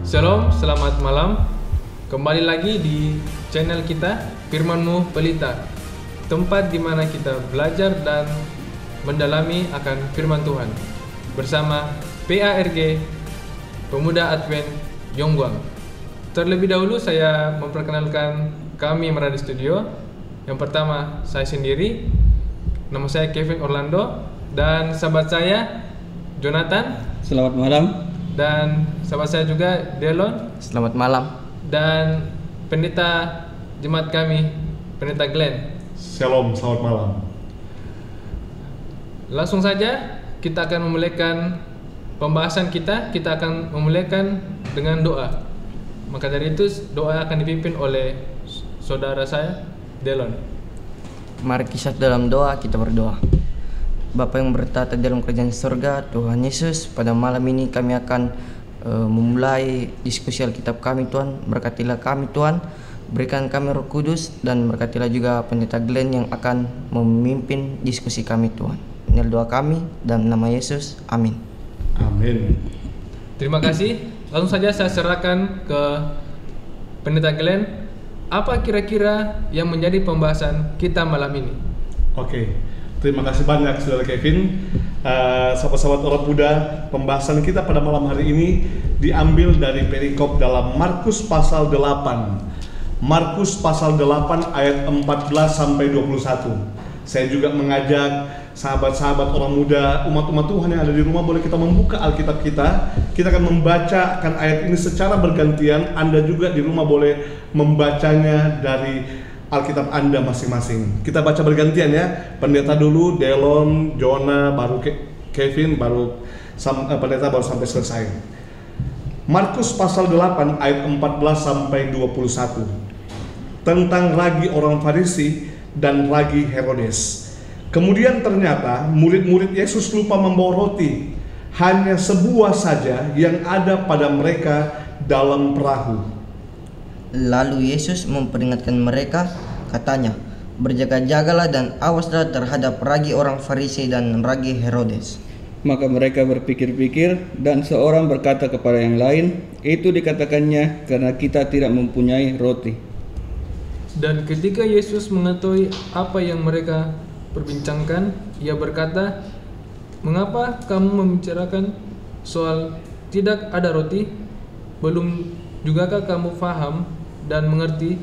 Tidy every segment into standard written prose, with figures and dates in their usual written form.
Shalom, selamat malam. Kembali lagi di channel kita Firman-Mu Pelita, tempat di mana kita belajar dan mendalami akan firman Tuhan bersama PARG Pemuda Advent Yongguang. Terlebih dahulu saya memperkenalkan kami yang berada di studio. Yang pertama saya sendiri, nama saya Kevin Orlando, dan sahabat saya Jonathan. Selamat malam. Dan sahabat saya juga Delon. Selamat malam. Dan pendeta jemaat kami, pendeta Glenn. Shalom, selamat malam. Langsung saja kita akan memulaikan pembahasan kita. Kita akan memulaikan dengan doa. Maka dari itu doa akan dipimpin oleh saudara saya Delon. Mari kisah dalam doa, kita berdoa. Bapa yang bertata dalam kerajaan surga, Tuhan Yesus, pada malam ini kami akan memulai diskusi Alkitab kami, Tuhan. Berkatilah kami, Tuhan. Berikan kami Roh Kudus, dan berkatilah juga pendeta Glenn yang akan memimpin diskusi kami, Tuhan. Ini doa kami dalam nama Yesus. Amin. Amin. Terima kasih. Langsung saja saya serahkan ke pendeta Glenn. Apa kira-kira yang menjadi pembahasan kita malam ini? Oke, terima kasih banyak saudara Kevin. Sahabat-sahabat orang muda, pembahasan kita pada malam hari ini diambil dari perikop dalam Markus pasal 8. Markus pasal 8 ayat 14 sampai 21. Saya juga mengajak sahabat-sahabat orang muda, umat-umat Tuhan yang ada di rumah, boleh kita membuka Alkitab kita. Kita akan membaca akan ayat ini secara bergantian. Anda juga di rumah boleh membacanya dari Alkitab Anda masing-masing. Kita baca bergantian ya. Pendeta dulu, Delon, Jonah, baru Kevin, baru pendeta baru sampai selesai. Markus pasal 8 ayat 14 sampai 21. Tentang ragi orang Farisi dan ragi Herodes. Kemudian ternyata murid-murid Yesus lupa membawa roti. Hanya sebuah saja yang ada pada mereka dalam perahu. Lalu Yesus memperingatkan mereka, katanya, berjaga-jagalah dan awaslah terhadap ragi orang Farisi dan ragi Herodes. Maka mereka berpikir-pikir, dan seorang berkata kepada yang lain, itu dikatakannya karena kita tidak mempunyai roti. Dan ketika Yesus mengetahui apa yang mereka perbincangkan, ia berkata, mengapa kamu membicarakan soal tidak ada roti? Belum jugakah kamu faham dan mengerti?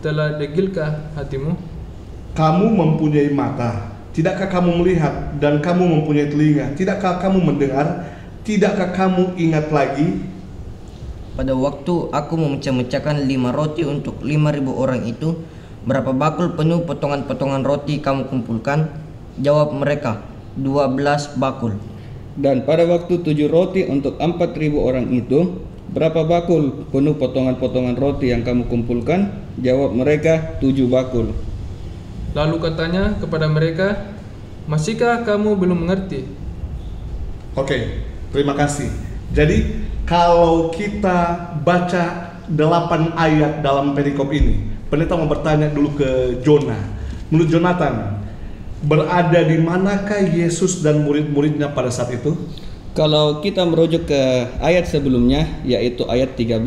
Telah degilkah hatimu? Kamu mempunyai mata, tidakkah kamu melihat? Dan kamu mempunyai telinga, tidakkah kamu mendengar? Tidakkah kamu ingat lagi? Pada waktu aku memecah-mecahkan 5 roti untuk 5.000 orang itu, berapa bakul penuh potongan-potongan roti kamu kumpulkan? Jawab mereka, 12 bakul. Dan pada waktu 7 roti untuk 4.000 orang itu, berapa bakul penuh potongan-potongan roti yang kamu kumpulkan? Jawab mereka, 7 bakul. Lalu katanya kepada mereka, masihkah kamu belum mengerti? Oke, terima kasih. Jadi kalau kita baca 8 ayat dalam perikop ini, pendeta mau bertanya dulu ke Jonah. Menurut Jonathan, berada di manakah Yesus dan murid-muridnya pada saat itu? Kalau kita merujuk ke ayat sebelumnya, yaitu ayat 13,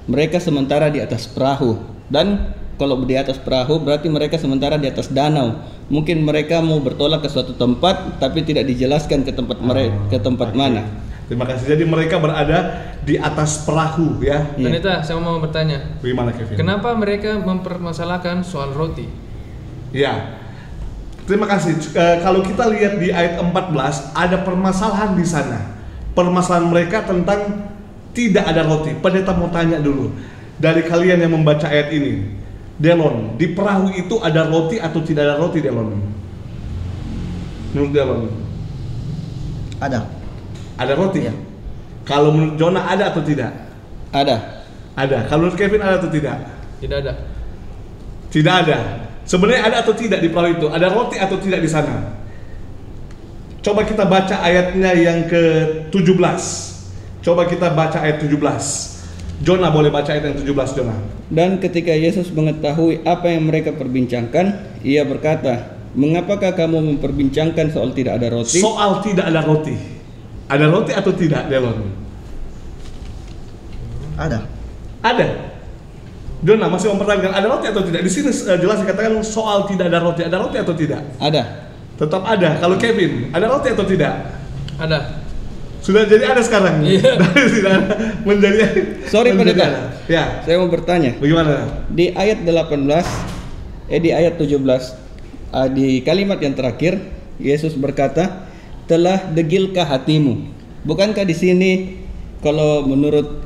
mereka sementara di atas perahu. Dan kalau di atas perahu berarti mereka sementara di atas danau. Mungkin mereka mau bertolak ke suatu tempat, tapi tidak dijelaskan ke tempat mana. Terima kasih. Jadi mereka berada di atas perahu ya. Pendeta, saya mau bertanya. Bagaimana Kevin? Kenapa mereka mempermasalahkan soal roti? Ya. Terima kasih. Kalau kita lihat di ayat 14, ada permasalahan di sana. Permasalahan mereka tentang tidak ada roti. Pendeta mau tanya dulu dari kalian yang membaca ayat ini, Delon, di perahu itu ada roti atau tidak ada roti, Delon? Menurut Delon? Ada. Ada roti? Ya. Kalau menurut Jonah ada atau tidak? Ada. Ada. Kalau menurut Kevin ada atau tidak? Tidak ada. Tidak ada. Sebenarnya ada atau tidak di perahu itu? Ada roti atau tidak di sana? Coba kita baca ayatnya yang ke-17. Coba kita baca ayat 17. Jonah boleh baca ayat yang 17, Jonah. Dan ketika Yesus mengetahui apa yang mereka perbincangkan, ia berkata, mengapakah kamu memperbincangkan soal tidak ada roti? Soal tidak ada roti. Ada roti atau tidak, Delon? Ada. Ada. Jonah masih mempertanyakan ada roti atau tidak? Di sini jelas dikatakan soal tidak ada roti. Ada roti atau tidak? Ada. Tetap ada. Kalau Kevin, ada roti atau tidak? Ada. Sudah jadi ada sekarang. Iya. Dari tidak ada menjadi. Sorry menjadi pendeta. ada. Ya. Saya mau bertanya. Bagaimana? Di ayat 18, di ayat 17, di kalimat yang terakhir, Yesus berkata, telah degilkah hatimu? Bukankah di sini, kalau menurut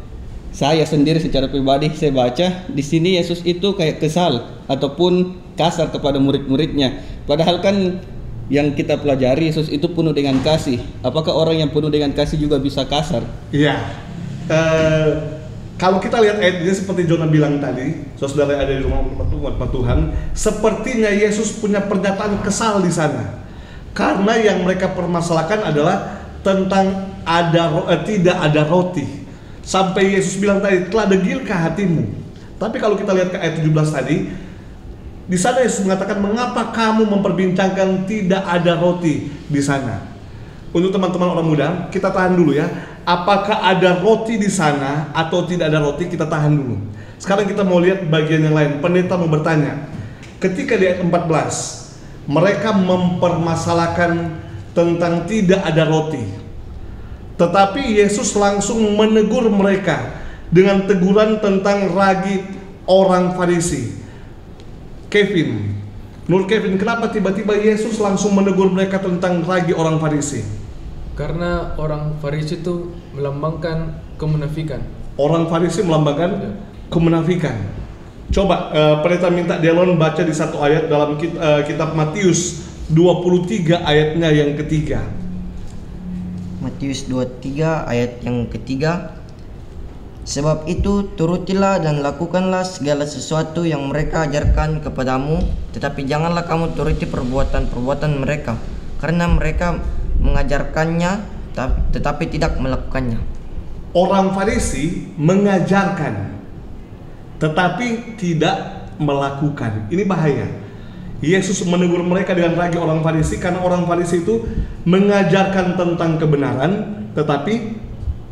saya sendiri secara pribadi, saya baca di sini Yesus itu kayak kesal ataupun kasar kepada murid-muridnya. Padahal kan yang kita pelajari Yesus itu penuh dengan kasih. Apakah orang yang penuh dengan kasih juga bisa kasar? Iya. Kalau kita lihat ayat ini seperti Jonah bilang tadi, saudara yang ada di rumah umat Tuhan, sepertinya Yesus punya pernyataan kesal di sana. Karena yang mereka permasalahkan adalah tentang tidak ada roti. Sampai Yesus bilang tadi, telah degilkah hatimu? Tapi kalau kita lihat ke ayat 17 tadi, di sana Yesus mengatakan, mengapa kamu memperbincangkan tidak ada roti di sana? Untuk teman-teman orang muda, kita tahan dulu ya. Apakah ada roti di sana atau tidak ada roti, kita tahan dulu. Sekarang kita mau lihat bagian yang lain. Pendeta mau bertanya, ketika di ayat 14, mereka mempermasalahkan tentang tidak ada roti. Tetapi Yesus langsung menegur mereka dengan teguran tentang ragi orang Farisi. Kevin, menurut Kevin, kenapa tiba-tiba Yesus langsung menegur mereka tentang ragi orang Farisi? Karena orang Farisi itu melambangkan kemunafikan. Orang Farisi melambangkan kemunafikan. Coba pendeta minta Delon baca di satu ayat dalam kitab Matius 23 ayatnya yang ketiga. Matius 23 ayat yang ketiga. Sebab itu turutilah dan lakukanlah segala sesuatu yang mereka ajarkan kepadamu, tetapi janganlah kamu turuti perbuatan-perbuatan mereka, karena mereka mengajarkannya tetapi tidak melakukannya. Orang Farisi mengajarkan tetapi tidak melakukan. Ini bahaya. Yesus menegur mereka dengan ragi orang Farisi karena orang Farisi itu mengajarkan tentang kebenaran tetapi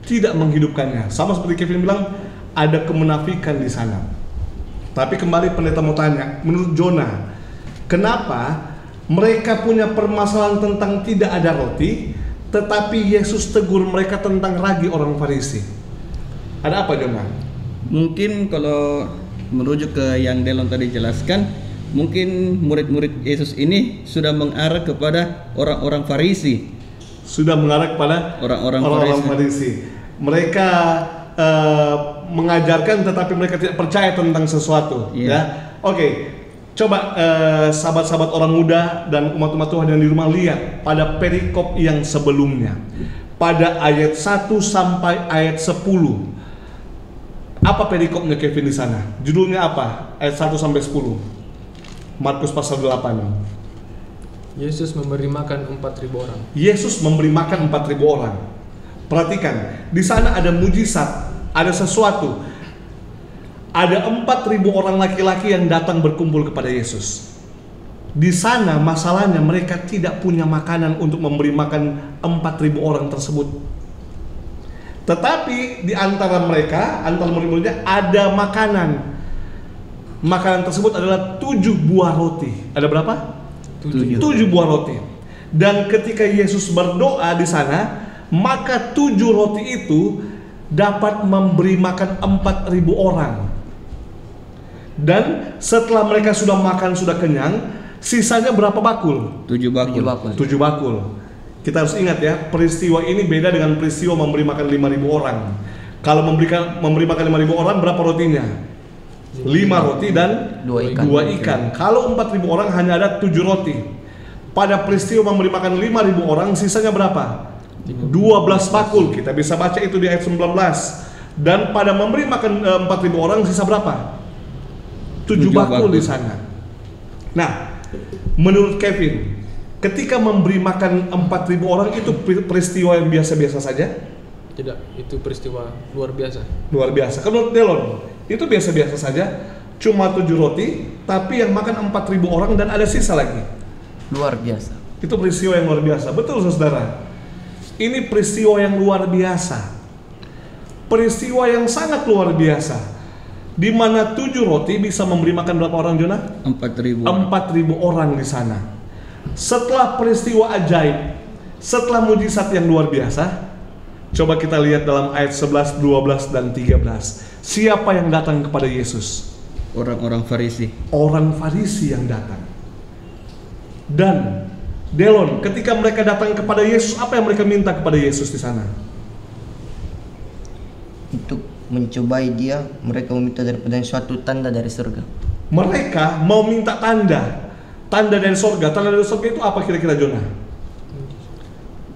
tidak menghidupkannya. Sama seperti Kevin bilang, ada kemunafikan di sana. Tapi kembali pendeta mau tanya, menurut Jonah, kenapa mereka punya permasalahan tentang tidak ada roti, tetapi Yesus tegur mereka tentang ragi orang Farisi? Ada apa, Jonah? Mungkin kalau merujuk ke yang Delon tadi jelaskan, mungkin murid-murid Yesus ini sudah mengarah kepada orang-orang Farisi. Sudah mengarah kepada orang-orang Farisi. Mereka mengajarkan tetapi mereka tidak percaya tentang sesuatu. Ya, oke. Coba sahabat-sahabat orang muda dan umat-umat Tuhan yang di rumah lihat pada perikop yang sebelumnya. Pada ayat 1 sampai ayat 10. Apa perikopnya Kevin di sana? Judulnya apa? Ayat 1 sampai 10. Markus pasal 8. Yesus memberi makan 4.000 orang. Yesus memberi makan 4.000 orang. Perhatikan, di sana ada mujizat, ada sesuatu. Ada 4.000 orang laki-laki yang datang berkumpul kepada Yesus. Di sana masalahnya mereka tidak punya makanan untuk memberi makan 4.000 orang tersebut. Tetapi di antara mereka, antara murid-muridnya ada makanan. Makanan tersebut adalah 7 buah roti. Ada berapa? 7 buah roti. Dan ketika Yesus berdoa di sana, maka 7 roti itu dapat memberi makan 4.000 orang. Dan setelah mereka sudah makan, sudah kenyang, sisanya berapa bakul? 7 bakul. 7 bakul. Kita harus ingat ya, peristiwa ini beda dengan peristiwa memberi makan 5.000 orang. Kalau memberi makan 5.000 orang, berapa rotinya? 5 roti dan 2 ikan. Kalau 4.000 orang hanya ada 7 roti. Pada peristiwa memberi makan 5.000 orang, sisanya berapa? 12 bakul. Kita bisa baca itu di ayat 19. Dan pada memberi makan 4.000 orang, sisa berapa? 7 bakul di sana. Nah, menurut Kevin, ketika memberi makan 4.000 orang itu peristiwa yang biasa-biasa saja? Tidak, itu peristiwa luar biasa. Luar biasa. Kalau menurut Delon, itu biasa-biasa saja, cuma 7 roti, tapi yang makan 4.000 orang dan ada sisa lagi. Luar biasa. Itu peristiwa yang luar biasa. Betul, saudara. Ini peristiwa yang luar biasa. peristiwa yang sangat luar biasa, di mana 7 roti bisa memberi makan berapa orang, Jonah? 4.000. 4.000 orang di sana. Setelah peristiwa ajaib, setelah mujizat yang luar biasa, coba kita lihat dalam ayat 11, 12, dan 13. Siapa yang datang kepada Yesus? Orang-orang Farisi. Orang Farisi yang datang. Dan Delon, ketika mereka datang kepada Yesus, apa yang mereka minta kepada Yesus di sana? Untuk mencobai dia, mereka meminta daripada suatu tanda dari surga. Mereka mau minta tanda dari surga. Tanda dari surga itu apa kira-kira, Jonah?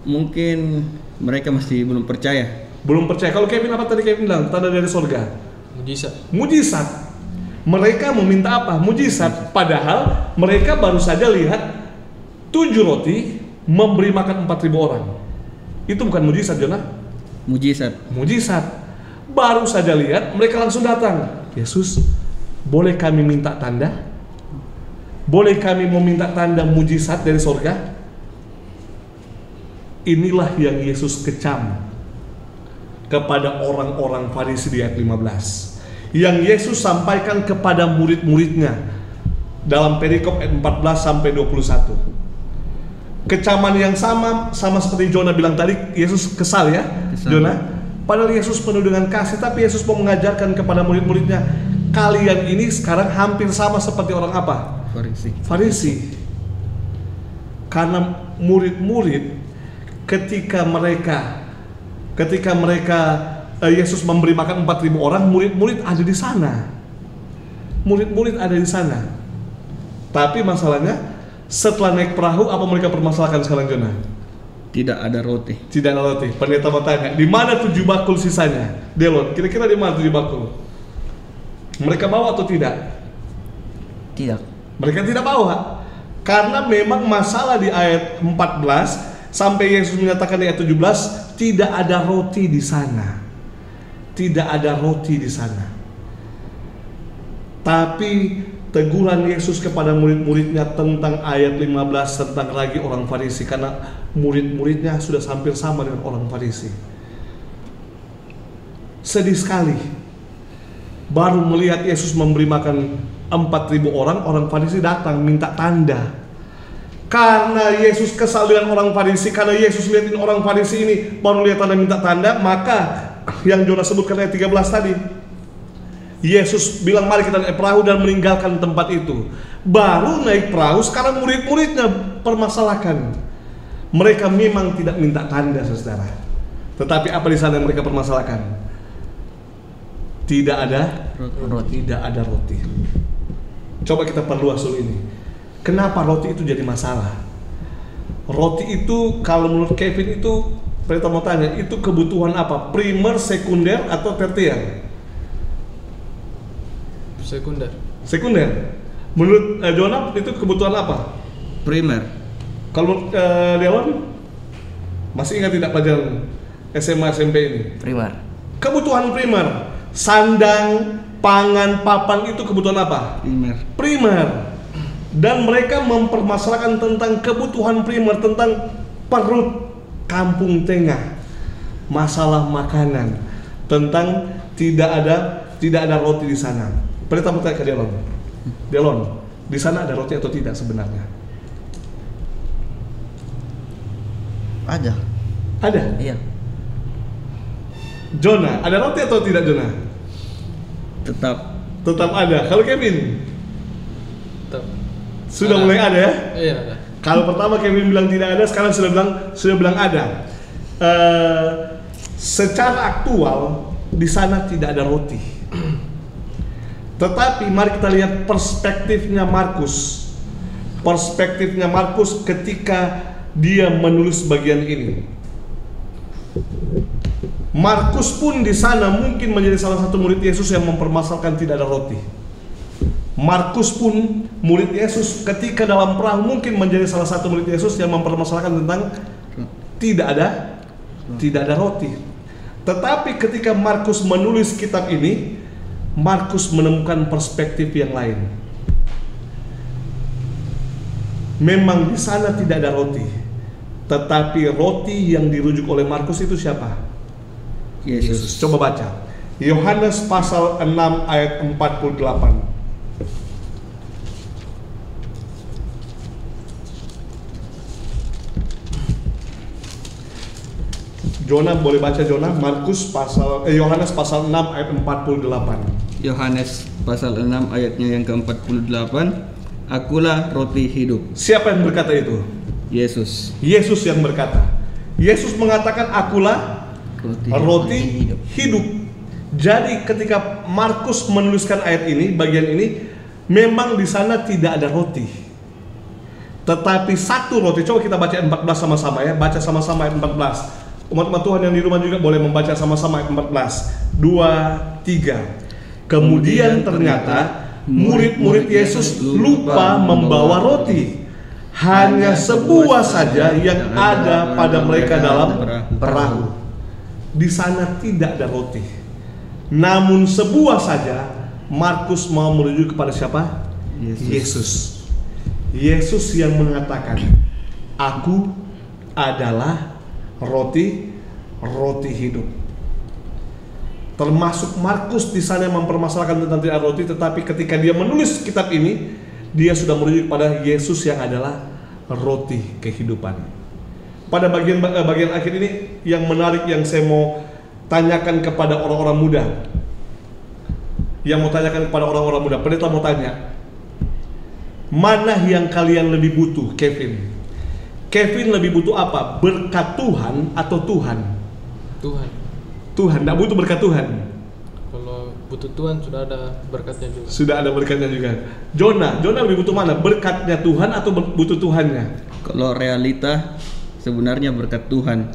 Mungkin mereka masih belum percaya. Belum percaya. Kalau Kevin, apa tadi Kevin bilang? Tanda dari surga. Mujizat. Mereka meminta apa? Mujizat. Padahal mereka baru saja lihat 7 roti memberi makan 4.000 orang. Itu bukan mujizat, Jonah? Mujizat. Baru saja lihat, mereka langsung datang. Yesus, boleh kami minta tanda? Boleh kami meminta tanda mujizat dari surga? Inilah yang Yesus kecam kepada orang-orang Farisi di ayat 15. Yang Yesus sampaikan kepada murid-muridnya dalam perikop ayat 14 sampai 21. Kecaman yang sama seperti Jonah bilang tadi. Yesus kesal ya, Jonah. Padahal Yesus penuh dengan kasih, tapi Yesus mau mengajarkan kepada murid-muridnya, kalian ini sekarang hampir sama seperti orang apa? Farisi. Karena murid-murid ketika mereka Yesus memberi makan 4.000 orang, murid-murid ada di sana. Murid-murid ada di sana. Tapi masalahnya, setelah naik perahu, apa mereka permasalahkan sekarang, Jonah? Tidak ada roti. Pendeta mau tanya, di mana 7 bakul sisanya? Delon, kira-kira di mana 7 bakul? Mereka bawa atau tidak? Tidak. Mereka tidak bawa. Karena memang masalah di ayat 14 sampai Yesus menyatakan di ayat 17, tidak ada roti di sana. Tidak ada roti di sana. Tapi teguran Yesus kepada murid-muridnya tentang ayat 15 tentang ragi orang Farisi, karena murid-muridnya sudah hampir sama dengan orang Farisi. Sedih sekali. Baru melihat Yesus memberi makan 4.000 orang Farisi datang minta tanda. Karena Yesus kesal dengan orang Farisi, karena Yesus lihatin orang Farisi ini baru lihat tanda minta tanda, maka yang Jonah sebutkan ayat 13 tadi, Yesus bilang mari kita naik perahu dan meninggalkan tempat itu. Baru naik perahu, sekarang murid-muridnya permasalahkan. Mereka memang tidak minta tanda, saudara. Tetapi apa di sana yang mereka permasalahkan? Tidak ada roti. Coba kita perluas dulu ini. Kenapa roti itu jadi masalah? Roti itu kalau menurut Kevin itu, kita mau tanya, itu kebutuhan apa? Primer, sekunder, atau tertier? Sekunder. Menurut Jonah itu kebutuhan apa? Primer. Kalau Delon masih ingat tidak pelajaran SMA SMP ini? Primer. Kebutuhan primer. Sandang, pangan, papan itu kebutuhan apa? Primer. Dan mereka mempermasalahkan tentang kebutuhan primer, tentang perut kampung tengah, masalah makanan, tentang tidak ada roti di sana. Pendeta mau tanya ke Delon, di sana ada roti atau tidak sebenarnya? Ada. Iya. Jonah, ada roti atau tidak, Jonah? Tetap ada. Kalau Kevin? Sudah mulai ada ya? Iya, ada. Kalau pertama Kevin bilang tidak ada, sekarang sudah bilang ada. Secara aktual di sana tidak ada roti. Tetapi mari kita lihat perspektifnya Markus. Perspektifnya Markus ketika dia menulis bagian ini. Markus pun di sana mungkin menjadi salah satu murid Yesus yang mempermasalahkan tidak ada roti. Markus pun murid Yesus ketika dalam perahu mungkin menjadi salah satu murid Yesus yang mempermasalahkan tentang tidak ada roti. Tetapi ketika Markus menulis kitab ini, Markus menemukan perspektif yang lain. Memang di sana tidak ada roti, tetapi roti yang dirujuk oleh Markus itu siapa? Yesus. Coba baca. Yohanes pasal 6 ayat 48. Jona boleh baca Jona, Yohanes pasal 6 ayat 48. Yohanes pasal 6 ayatnya yang ke-48. Akulah roti hidup. Siapa yang berkata itu? Yesus. Yesus yang berkata. Yesus mengatakan akulah roti hidup. Jadi ketika Markus menuliskan ayat ini, bagian ini, memang di sana tidak ada roti. Tetapi satu roti. Coba kita baca 14 sama-sama ya. Baca sama-sama ayat 14. Umat-umat Tuhan yang di rumah juga boleh membaca sama-sama ayat 14. 2, 3. Kemudian ternyata murid-murid Yesus lupa membawa roti. Hanya sebuah saja yang ada pada mereka dalam perahu. Di sana tidak ada roti. Namun sebuah saja. Markus mau merujuk kepada siapa? Yesus. Yesus yang mengatakan, aku adalah roti hidup. Termasuk Markus di sana yang mempermasalahkan tentang tidak roti, tetapi ketika dia menulis kitab ini, dia sudah merujuk pada Yesus yang adalah roti kehidupan. Pada bagian akhir ini yang menarik yang saya mau tanyakan kepada orang-orang muda. Pendeta mau tanya, mana yang kalian lebih butuh, Kevin? Kevin lebih butuh apa? Berkat Tuhan atau Tuhan? Tuhan, tidak butuh berkat Tuhan. Kalau butuh Tuhan sudah ada berkatnya juga. Sudah ada berkatnya juga. Jona lebih butuh mana? Berkatnya Tuhan atau butuh Tuhannya? Kalau realita sebenarnya berkat Tuhan.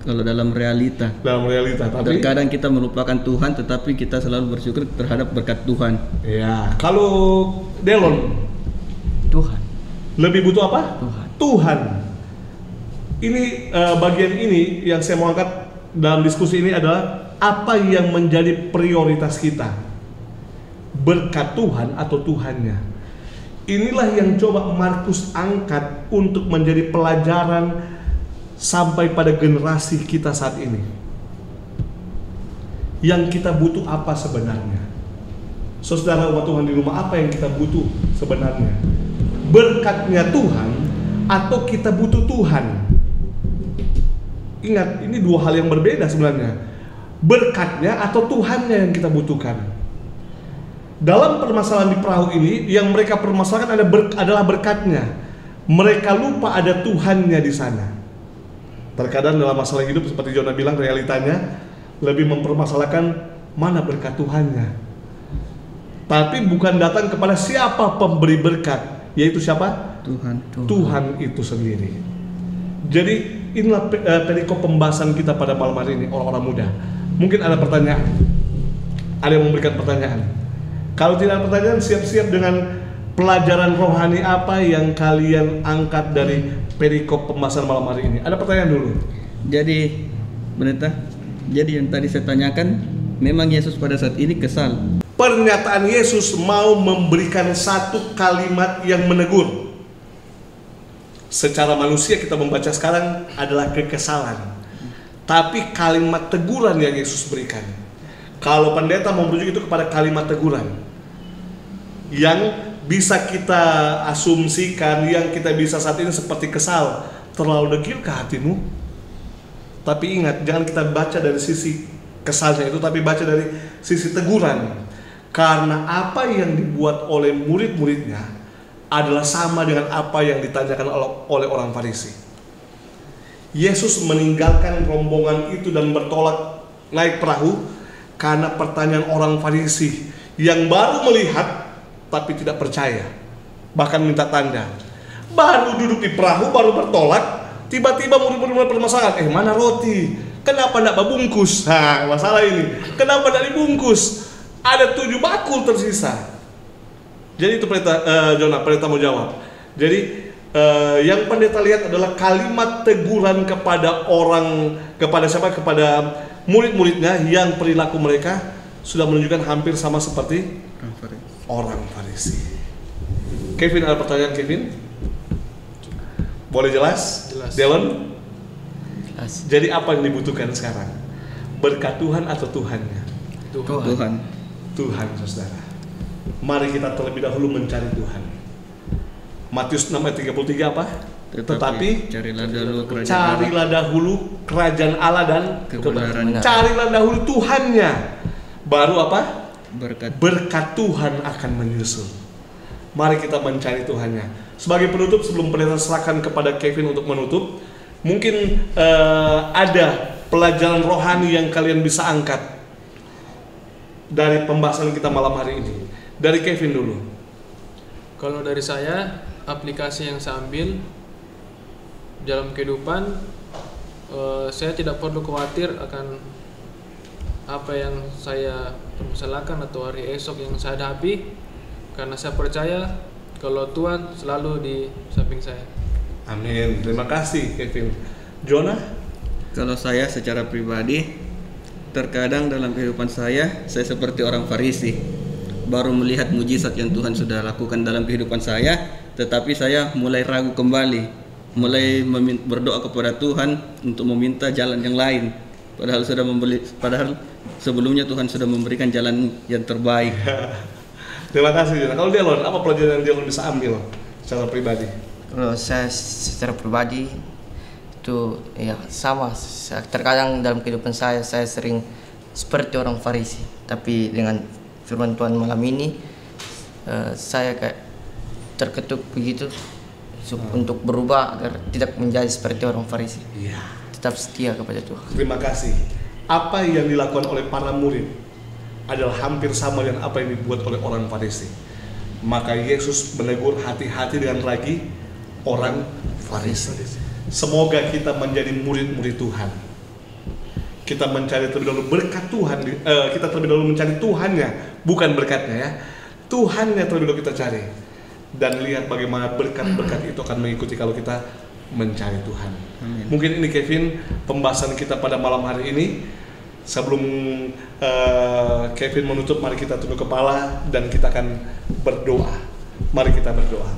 Kalau dalam realita. Tapi terkadang kita melupakan Tuhan, tetapi kita selalu bersyukur terhadap berkat Tuhan. Ya, kalau Delon, Tuhan. lebih butuh apa? Tuhan. Ini bagian ini yang saya mau angkat dalam diskusi ini adalah apa yang menjadi prioritas kita, berkat Tuhan atau Tuhannya. Inilah yang coba Markus angkat untuk menjadi pelajaran sampai pada generasi kita saat ini. Yang kita butuh apa sebenarnya? Saudara umat Tuhan di rumah, apa yang kita butuh sebenarnya? Berkatnya Tuhan atau kita butuh Tuhan? Ingat, ini dua hal yang berbeda sebenarnya. Berkatnya atau Tuhannya yang kita butuhkan. Dalam permasalahan di perahu ini, yang mereka permasalahkan adalah berkatnya. Mereka lupa ada Tuhannya di sana. Terkadang dalam masalah hidup seperti Jona bilang, realitanya lebih mempermasalahkan mana berkat Tuhannya. Tapi bukan datang kepada siapa pemberi berkat, yaitu siapa? Tuhan itu sendiri. Jadi inilah perikop pembahasan kita pada malam hari ini, orang-orang muda. Mungkin ada pertanyaan, ada yang memberikan pertanyaan. Kalau tidak ada pertanyaan, siap-siap dengan pelajaran rohani apa yang kalian angkat dari perikop pembahasan malam hari ini. Ada pertanyaan dulu. Jadi, pendeta, jadi yang tadi saya tanyakan, memang Yesus pada saat ini kesal. Pernyataan Yesus mau memberikan satu kalimat yang menegur. Secara manusia kita membaca sekarang adalah kekesalan. Tapi kalimat teguran yang Yesus berikan. Kalau pendeta mau merujuk itu kepada kalimat teguran yang bisa kita asumsikan, yang kita bisa saat ini seperti kesal. Terlalu degilkah hatimu? Tapi ingat, jangan kita baca dari sisi kesalnya itu, tapi baca dari sisi teguran. Karena apa yang dibuat oleh murid-muridnya adalah sama dengan apa yang ditanyakan oleh orang Farisi. Yesus meninggalkan rombongan itu dan bertolak naik perahu karena pertanyaan orang Farisi yang baru melihat tapi tidak percaya, bahkan minta tanda. Baru duduk di perahu, baru bertolak, tiba-tiba murid-murid mulai permasalahan, mana roti? Kenapa tidak dibungkus? Nah, masalah ini. Kenapa tidak dibungkus? Ada 7 bakul tersisa. Jadi itu pendeta mau jawab. Jadi yang pendeta lihat adalah kalimat teguran kepada kepada murid-muridnya yang perilaku mereka sudah menunjukkan hampir sama seperti orang Farisi. Kevin, ada pertanyaan Kevin? Boleh jelas? Jelas. Dylan? Jelas. Jadi apa yang dibutuhkan sekarang? Berkat Tuhan atau Tuhannya? Tuhan. Tuhan, saudara. Mari kita terlebih dahulu mencari Tuhan. Matius 6 ayat 33 apa? Tetapi carilah dahulu kerajaan Allah dan kebenaran. Carilah dahulu Tuhannya. Baru apa? Berkat Tuhan akan menyusul. Mari kita mencari Tuhannya. Sebagai penutup, sebelum pendeta serahkan kepada Kevin untuk menutup, mungkin ada pelajaran rohani yang kalian bisa angkat dari pembahasan kita malam hari ini. Dari Kevin dulu. Kalau dari saya, aplikasi yang saya ambil dalam kehidupan, saya tidak perlu khawatir akan apa yang saya permasalahkan atau hari esok yang saya hadapi, karena saya percaya kalau Tuhan selalu di samping saya. Amin. Terima kasih Kevin. Jonah? Kalau saya secara pribadi, terkadang dalam kehidupan saya seperti orang Farisi. Baru melihat mujizat yang Tuhan sudah lakukan dalam kehidupan saya, tetapi saya mulai ragu kembali, mulai berdoa kepada Tuhan untuk meminta jalan yang lain. Padahal sebelumnya Tuhan sudah memberikan jalan yang terbaik. Terima kasih. Kalau Delon, apa pelajaran yang Delon bisa ambil secara pribadi? Kalau saya secara pribadi itu ya sama. Terkadang dalam kehidupan saya sering seperti orang Farisi, tapi dengan firman Tuhan malam ini saya kayak terketuk begitu untuk berubah agar tidak menjadi seperti orang Farisi. Iya. Tetap setia kepada Tuhan. Terima kasih. Apa yang dilakukan oleh para murid adalah hampir sama dengan apa yang dibuat oleh orang Farisi. Maka Yesus menegur hati-hati dengan lagi orang Farisi. Semoga kita menjadi murid-murid Tuhan. Kita mencari terlebih dahulu berkat Tuhan, kita terlebih dahulu mencari Tuhannya, bukan berkatnya ya. Tuhannya terlebih dahulu kita cari. Dan lihat bagaimana berkat-berkat itu akan mengikuti kalau kita mencari Tuhan. Amin. Mungkin ini Kevin, pembahasan kita pada malam hari ini. Sebelum Kevin menutup, mari kita tunduk kepala dan kita akan berdoa. Mari kita berdoa.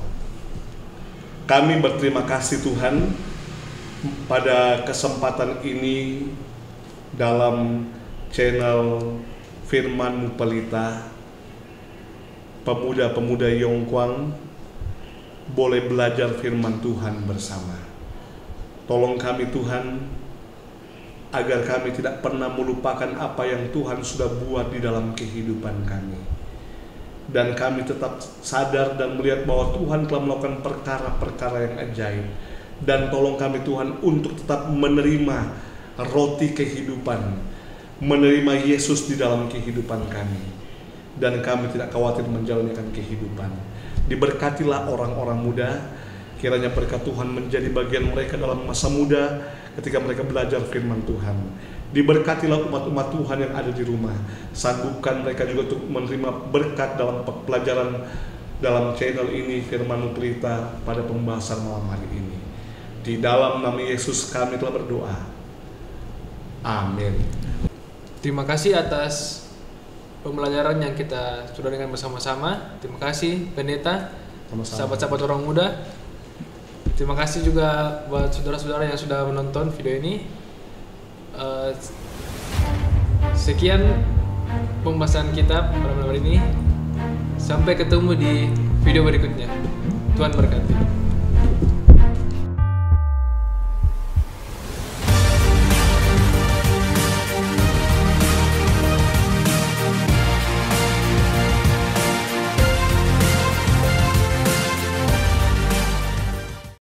Kami berterima kasih Tuhan pada kesempatan ini dalam channel Firman-Mu Pelita, pemuda-pemuda Yongkwang boleh belajar firman Tuhan bersama. Tolong kami Tuhan, agar kami tidak pernah melupakan apa yang Tuhan sudah buat di dalam kehidupan kami. Dan kami tetap sadar dan melihat bahwa Tuhan telah melakukan perkara-perkara yang ajaib. Dan tolong kami Tuhan untuk tetap menerima roti kehidupan, menerima Yesus di dalam kehidupan kami. Dan kami tidak khawatir menjalankan kehidupan. Diberkatilah orang-orang muda, kiranya berkat Tuhan menjadi bagian mereka dalam masa muda ketika mereka belajar firman Tuhan. Diberkatilah umat-umat Tuhan yang ada di rumah. Sanggupkan mereka juga untuk menerima berkat dalam pelajaran dalam channel ini Firman-Mu Pelita pada pembahasan malam hari ini. Di dalam nama Yesus kami telah berdoa. Amin. Terima kasih atas pembelajaran yang kita sudah dengar bersama-sama. Terima kasih pendeta, sahabat-sahabat orang muda. Terima kasih juga buat saudara-saudara yang sudah menonton video ini. Sekian pembahasan kita pada malam hari ini. Sampai ketemu di video berikutnya. Tuhan berkati.